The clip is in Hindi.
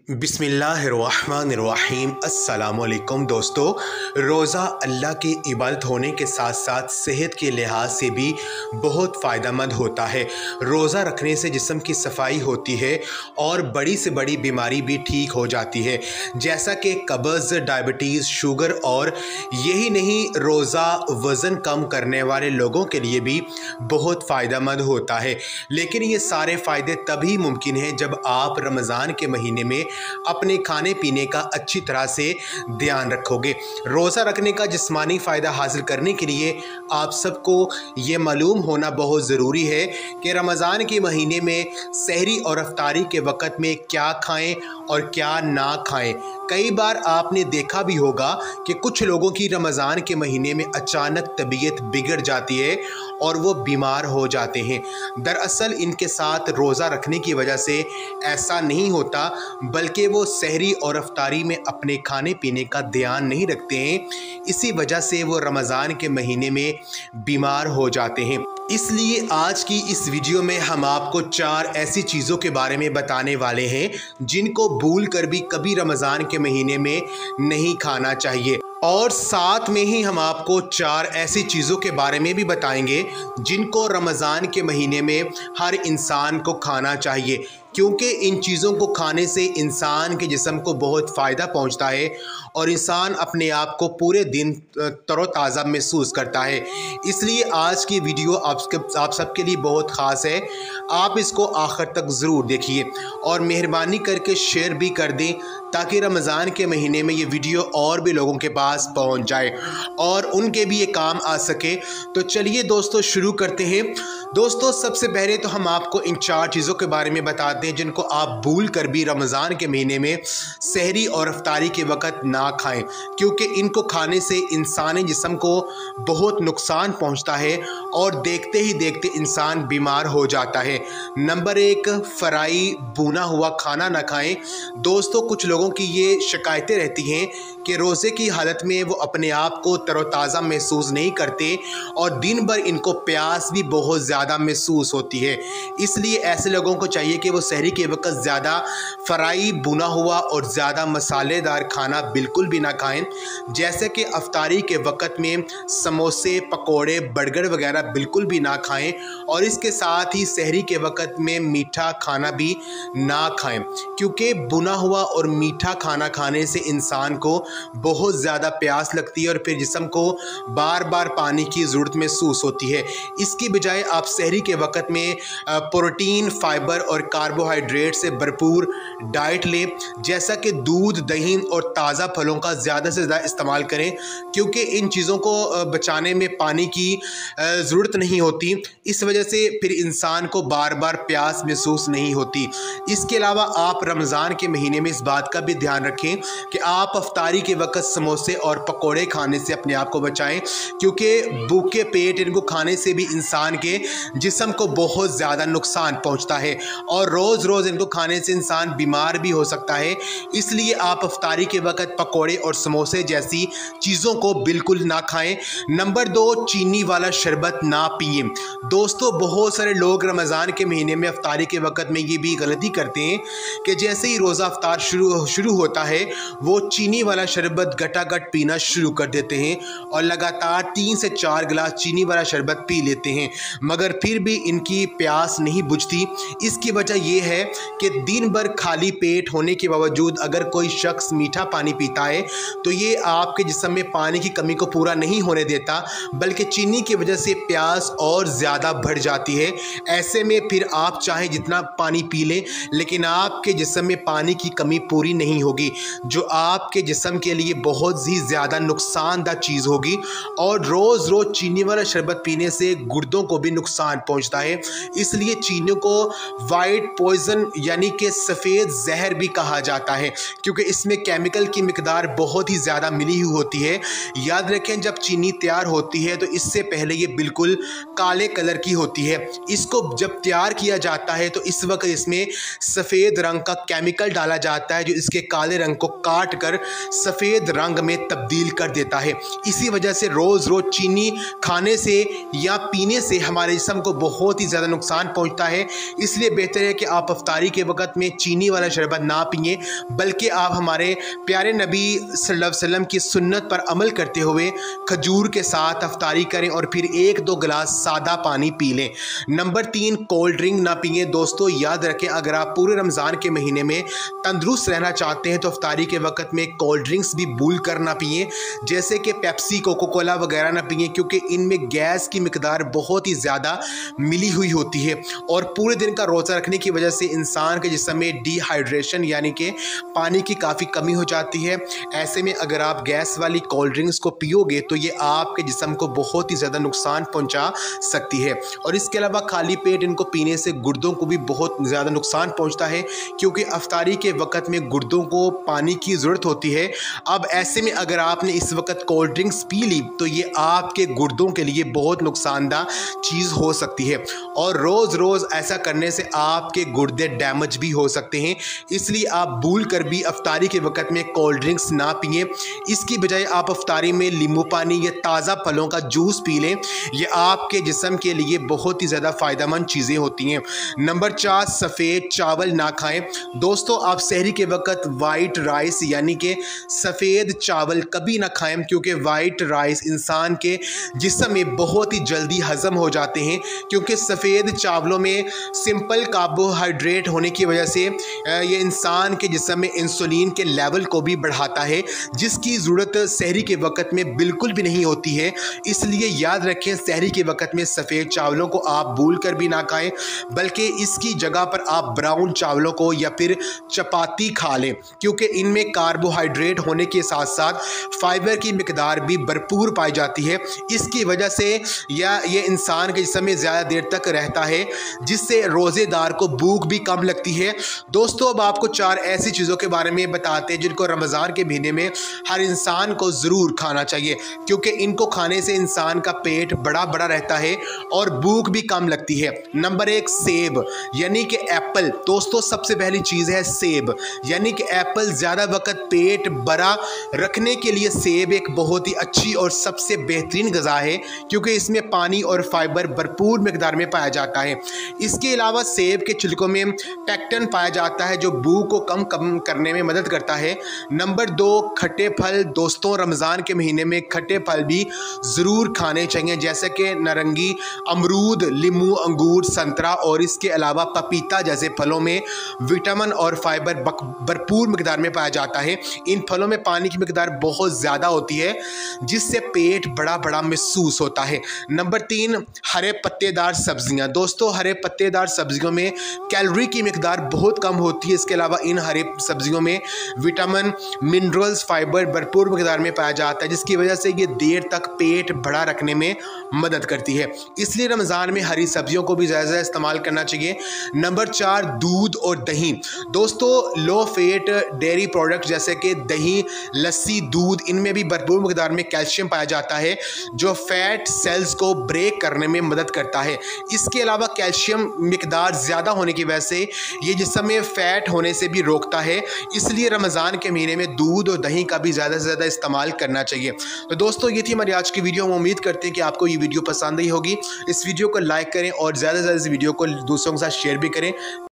बिस्मिल्लाहिर्रहमानिर्रहीम। अस्सलामुअलैकुम दोस्तों, रोज़ा अल्लाह की इबादत होने के साथ साथ सेहत के लिहाज से भी बहुत फ़ायदेमंद होता है। रोज़ा रखने से जिस्म की सफाई होती है और बड़ी से बड़ी बीमारी भी ठीक हो जाती है, जैसा कि कब्ज़, डायबिटीज़, शुगर। और यही नहीं, रोज़ा वज़न कम करने वाले लोगों के लिए भी बहुत फ़ायदेमंद होता है। लेकिन ये सारे फ़ायदे तभी मुमकिन हैं जब आप रमज़ान के महीने में अपने खाने पीने का अच्छी तरह से ध्यान रखोगे। रोज़ा रखने का जिस्मानी फ़ायदा हासिल करने के लिए आप सबको ये मालूम होना बहुत ज़रूरी है कि रमज़ान के महीने में सहरी और अफ्तारी के वक़्त में क्या खाएं और क्या ना खाएं। कई बार आपने देखा भी होगा कि कुछ लोगों की रमज़ान के महीने में अचानक तबीयत बिगड़ जाती है और वो बीमार हो जाते हैं। दरअसल इनके साथ रोज़ा रखने की वजह से ऐसा नहीं होता, बल्कि वो सहरी और अफ्तारी में अपने खाने पीने का ध्यान नहीं रखते हैं। इसी वजह से वो रमज़ान के महीने में बीमार हो जाते हैं। इसलिए आज की इस वीडियो में हम आपको 4 ऐसी चीज़ों के बारे में बताने वाले हैं जिनको भूल कर भी कभी रमज़ान के महीने में नहीं खाना चाहिए। और साथ में ही हम आपको 4 ऐसी चीज़ों के बारे में भी बताएंगे जिनको रमज़ान के महीने में हर इंसान को खाना चाहिए, क्योंकि इन चीज़ों को खाने से इंसान के जिस्म को बहुत फ़ायदा पहुंचता है और इंसान अपने आप को पूरे दिन तरोताज़ा महसूस करता है। इसलिए आज की वीडियो आप सबके लिए बहुत ख़ास है। आप इसको आखिर तक ज़रूर देखिए और मेहरबानी करके शेयर भी कर दें ताकि रमज़ान के महीने में ये वीडियो और भी लोगों के पास पहुंच जाए और उनके भी ये काम आ सके। तो चलिए दोस्तों, शुरू करते हैं। दोस्तों, सबसे पहले तो हम आपको इन 4 चीज़ों के बारे में बताते हैं जिनको आप भूल कर भी रमज़ान के महीने में सहरी और अफ्तारी के वक़्त ना खाएं, क्योंकि इनको खाने से इंसानी जिस्म को बहुत नुकसान पहुंचता है और देखते ही देखते इंसान बीमार हो जाता है। नंबर 1, फ्राई भुना हुआ खाना ना खाएं। दोस्तों, कुछ लोगों की ये शिकायतें रहती हैं कि रोज़े की हालत में वो अपने आप को तरोताज़ा महसूस नहीं करते और दिन भर इनको प्यास भी बहुत ज़्यादा महसूस होती है। इसलिए ऐसे लोगों को चाहिए कि वो सहरी के वक़्त ज़्यादा फ्राई भुना हुआ और ज़्यादा मसालेदार खाना बिल्कुल भी ना खाएं। जैसे कि अफ्तारी के वक़्त में समोसे, पकोड़े, बर्गर वगैरह बिल्कुल भी ना खाएं और इसके साथ ही सहरी के वक़्त में मीठा खाना भी ना खाएं, क्योंकि भुना हुआ और मीठा खाना खाने से इंसान को बहुत ज़्यादा प्यास लगती है और फिर जिस्म को बार बार पानी की ज़रूरत महसूस होती है। इसकी बजाय आप सहरी के वक़्त में प्रोटीन, फाइबर और कार्बोहाइड्रेट से भरपूर डाइट लें, जैसा कि दूध, दही और ताज़ा फलों का ज़्यादा से ज़्यादा इस्तेमाल करें, क्योंकि इन चीज़ों को बचाने में पानी की ज़रूरत नहीं होती। इस वजह से फिर इंसान को बार बार प्यास महसूस नहीं होती। इसके अलावा आप रमज़ान के महीने में इस बात का भी ध्यान रखें कि आप अफ्तारी के वक़्त समोसे और पकोड़े खाने से अपने आप को बचाएं, क्योंकि भूखे पेट इनको खाने से भी इंसान के जिस्म को बहुत ज़्यादा नुकसान पहुंचता है और रोज़ रोज़ इनको खाने से इंसान बीमार भी हो सकता है। इसलिए आप अफ्तारी के वक़्त पकोड़े और समोसे जैसी चीज़ों को बिल्कुल ना खाएं। नंबर 2, चीनी वाला शरबत ना पिएं। दोस्तों, बहुत सारे लोग रमज़ान के महीने में अफ्तारी के वक़्त में ये भी गलती करते हैं कि जैसे ही रोज़ा अफ्तार शुरू होता है वो चीनी वाला शरबत गटागट पीना शुरू कर देते हैं और लगातार 3 से 4 गिलास चीनी वाला शरबत पी लेते हैं, मगर फिर भी इनकी प्यास नहीं बुझती। इसकी वजह यह है कि दिन भर खाली पेट होने के बावजूद अगर कोई शख्स मीठा पानी पीता है तो ये आपके जिस्म में पानी की कमी को पूरा नहीं होने देता, बल्कि चीनी की वजह से प्यास और ज़्यादा बढ़ जाती है। ऐसे में फिर आप चाहे जितना पानी पी लें, लेकिन आपके जिस्म में पानी की कमी पूरी नहीं होगी, जो आपके जिस्म के लिए बहुत ही ज़्यादा नुकसानदायक चीज़ होगी। और रोज़ रोज़ चीनी वाला शरबत पीने से गुर्दों को भी नुकसान पहुंचता है। इसलिए चीनी को वाइट पॉइजन यानी कि सफ़ेद जहर भी कहा जाता है, क्योंकि इसमें केमिकल की मिकदार बहुत ही ज़्यादा मिली हुई होती है। याद रखें, जब चीनी तैयार होती है तो इससे पहले ये बिल्कुल काले कलर की होती है। इसको जब तैयार किया जाता है तो इस वक्त इसमें सफ़ेद रंग का केमिकल डाला जाता है जो इसके काले रंग को काट कर सफ़ेद रंग में तब्दील कर देता है। इसी वजह से रोज़ रोज़ चीनी खाने से या पीने से हमारे जिस्म को बहुत ही ज़्यादा नुकसान पहुंचता है। इसलिए बेहतर है कि आप अफ्तारी के वक़्त में चीनी वाला शरबत ना पिए, बल्कि आप हमारे प्यारे नबी सल्लल्लाहु अलैहि वसल्लम की सुन्नत पर अमल करते हुए खजूर के साथ अफ्तारी करें और फिर 1-2 गिलास सादा पानी पी लें। नंबर 3, कोल्ड ड्रिंक ना पिए। दोस्तों याद रखें, अगर आप पूरे रमज़ान के महीने में तंदुरुस्त रहना चाहते हैं तो अफ्तारी के वक़्त में कोल्ड ड्रिंक्स भी भूल कर ना पिए, जैसे कि पेप्सी, कोको कोला वगैरह ना पिए, क्योंकि इनमें गैस की मिकदार बहुत ही ज़्यादा मिली हुई होती है और पूरे दिन का रोज़ा रखने की वजह से इंसान के जिस्म में डिहाइड्रेशन यानी कि पानी की काफ़ी कमी हो जाती है। ऐसे में अगर आप गैस वाली कोल्ड ड्रिंक्स को पियोगे तो ये आपके जिस्म को बहुत ही ज़्यादा नुकसान पहुंचा सकती है। और इसके अलावा खाली पेट इनको पीने से गुर्दों को भी बहुत ज़्यादा नुकसान पहुंचता है, क्योंकि अफ्तारी के वक़्त में गुर्दों को पानी की ज़रूरत होती है। अब ऐसे में अगर आपने इस वक्त कोल्ड ड्रिंक्स पी ली तो ये आपके गुर्दों के लिए बहुत नुकसानदा चीज़ हो सकती है और रोज़ रोज़ ऐसा करने से आपके गुर्दे डैमेज भी हो सकते हैं। इसलिए आप भूल कर भी अफ्तारी के वक़्त में कोल्ड ड्रिंक्स ना पिए। इसकी बजाय आप अफ्तारी में नींबू पानी या ताज़ा फलों का जूस पी लें। ये आपके जिस्म के लिए बहुत ही ज़्यादा फ़ायदेमंद चीज़ें होती हैं। नंबर 4, सफ़ेद चावल ना खाएं। दोस्तों आप सहरी के वक़्त वाइट राइस यानी कि सफ़ेद चावल कभी ना खाएं, क्योंकि वाइट राइस इंसान के जिस्म में बहुत ही जल्दी हज़म हो जाते हैं, क्योंकि सफ़ेद चावलों में सिंपल कार्बोहाइड्रेट होने की वजह से ये इंसान के जिस्म में इंसुलिन के लेवल को भी बढ़ाता है, जिसकी ज़रूरत सहरी के वक़्त में बिल्कुल भी नहीं होती है। इसलिए याद रखें, सहरी के वक़्त में सफ़ेद चावलों को आप भूल कर भी ना खाएं, बल्कि इसकी जगह पर आप ब्राउन चावलों को या फिर चपाती खा लें, क्योंकि इनमें कार्बोहाइड्रेट होने के साथ साथ फाइबर की मिकदार भी भरपूर पाई जाती है। इसकी वजह से ये इंसान के जिस्म में ज़्यादा देर तक रहता है, जिससे रोज़ेदार को भूख भी कम लगती है। दोस्तों अब आपको 4 ऐसी चीज़ों के बारे में बताते हैं जिनको रमज़ान के महीने में हर इंसान को ज़रूर खाना चाहिए, क्योंकि इनको खाने से इंसान का पेट बड़ा बड़ा रहता है और भूख भी कम लगती है। नंबर 1, सेब यानी कि एप्पल। दोस्तों सबसे पहली चीज़ है सेब यानी कि एप्पल। ज़्यादा वक्त पेट भरा रखने के लिए सेब एक बहुत ही अच्छी और सबसे बेहतरीन ग़िज़ा है, क्योंकि इसमें पानी और फाइबर भरपूर मिकदार में पाया जाता है। इसके अलावा सेब के छिलकों में पेक्टिन पाया जाता है जो भूख को कम करने में मदद करता है। नंबर 2, खट्टे फल। दोस्तों रमज़ान के महीने में खट्टे फल भी ज़रूर खाने चाहिए, जैसे कि नारंगी, अमरूद, लीमू, अंगूर, संतरा और इसके अलावा पपीता जैसे फलों में विटामिन और फाइबर भरपूर मिकदार में पाया जाता है। इन फलों में पानी की मिकदार बहुत ज़्यादा होती है, जिससे पेट बड़ा बड़ा महसूस होता है। नंबर 3, हरे पत्तेदार सब्जियां। दोस्तों हरे पत्तेदार सब्जियों में कैलोरी की मिकदार बहुत कम होती है। इसके अलावा इन हरे सब्जियों में विटामिन, मिनरल्स, फाइबर भरपूर मिकदार में पाया जाता है, जिसकी वजह से ये देर तक पेट बड़ा रखने में मदद करती है। इसलिए रमज़ान में हरी सब्जियों को भी ज़्यादा इस्तेमाल करना चाहिए। नंबर 4, दूध और दही। दोस्तों लो फैट डेयरी प्रोडक्ट जैसे कि दही, लस्सी, दूध, इनमें भी भरपूर मिकदार में कैल्शियम पाया जाता है, जो फैट सेल्स को ब्रेक करने में मदद करता है। इसके अलावा कैल्शियम मिकदार ज़्यादा होने की वजह से ये जिस्म में फ़ैट होने से भी रोकता है। इसलिए रमज़ान के महीने में दूध और दही का भी ज़्यादा से ज़्यादा इस्तेमाल करना चाहिए। तो दोस्तों ये थी हमारी आज की वीडियो। हम उम्मीद करते हैं कि आपको ये वीडियो पसंद आई होगी। इस वीडियो को लाइक करें और ज़्यादा से ज़्यादा इस वीडियो को दूसरों के साथ शेयर भी करें।